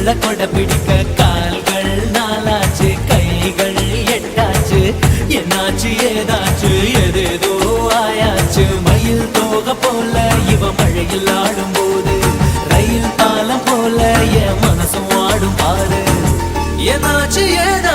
உள்ள கொட பிடிக்க கால்கள் நாளாச்சு கைகள் எட்டாச்சு என்னாச்சு ஏதாச்சு எதேதோ ஆயாச்சு மயில் தோக போல இவ மழையில் ஆடும் போது ரயில் பாலம் போல என் மனசும் ஆடும் பாரு என்னாச்சு ஏதாச்சு